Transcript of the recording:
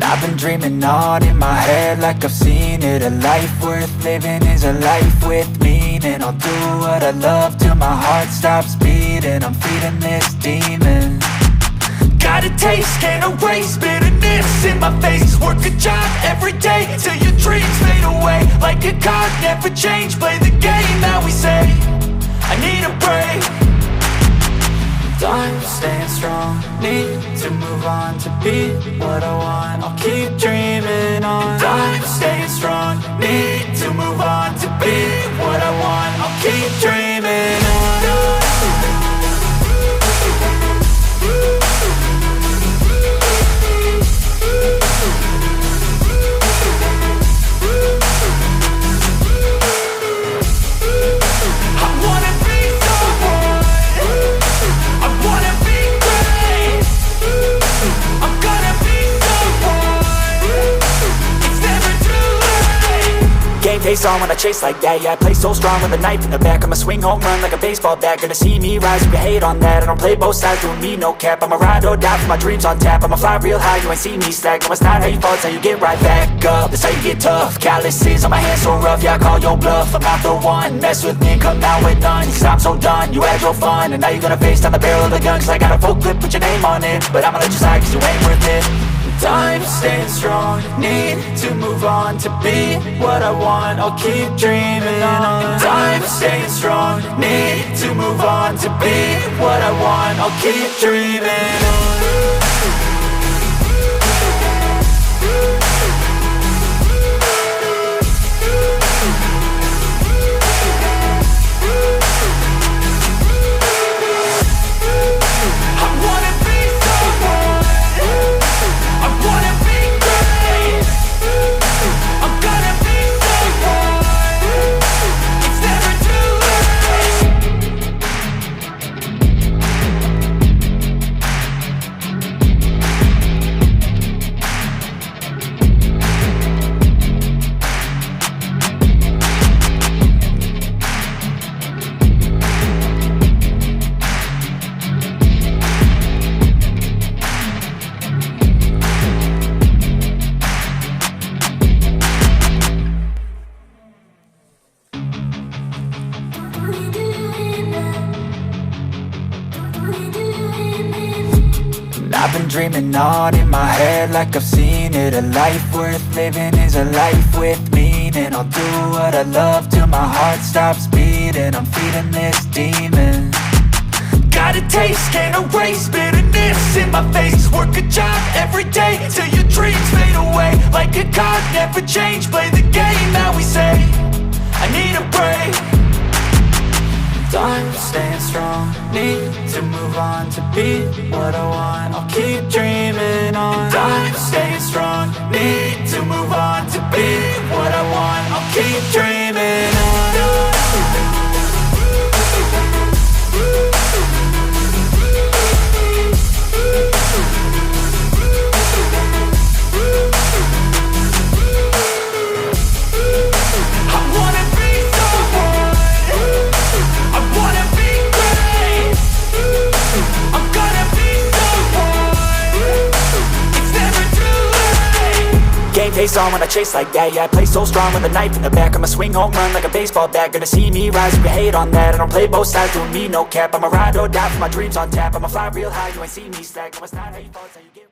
I've been dreaming on in my head like I've seen it. A life worth living is a life with meaning. I'll do what I love till my heart stops beating. I'm feeding this demon. Got a taste, can't erase bitterness in my face. Work a job every day till your dreams fade away. Like a card, never change, play the game that we say. I need a break. I'm staying strong, need to move on to be what I want. I'll keep dreaming on. I'm staying strong, need to move on to be what I want. I'll keep dreaming on. Face on when I chase like that, yeah, I play so strong with a knife in the back. I'ma swing home run like a baseball bat. Gonna see me rise if you hate on that. I don't play both sides, doing me no cap. I'ma ride or die for my dreams on tap. I'ma fly real high, you ain't see me slack. No, it's not how you fall, it's how you get right back up. That's how you get tough. Calluses on my hands so rough, yeah, I call your bluff. I'm not the one, mess with me and come down with none. Cause I'm so done, you had your fun, and now you're gonna face down the barrel of the gun. Cause I got a full clip, put your name on it, but I'ma let you slide cause you ain't worth it. I'm staying strong, need to move on to be what I want. I'll keep dreaming on. I'm staying strong, need to move on to be what I want. I'll keep dreaming on. I've been dreaming on in my head like I've seen it. A life worth living is a life with meaning. I'll do what I love till my heart stops beating. I'm feeding this demon. Got a taste, can't erase bitterness in my face. Work a job every day till your dreams fade away. Like a card, never change, play the game that we say. I need a break. I'm staying strong, need to move on to be what I want. I'll keep dreaming on. I'm staying strong, need to move on to be what I want. I'll keep dreaming on. Face on when I chase like that, yeah, I play so strong with a knife in the back. I'ma swing home run like a baseball bat. Gonna see me rise if you hate on that. I don't play both sides, doing me no cap. I'ma ride or die for my dreams on tap. I'ma fly real high, you ain't see me slack. No, it's not how you fall, it's how you get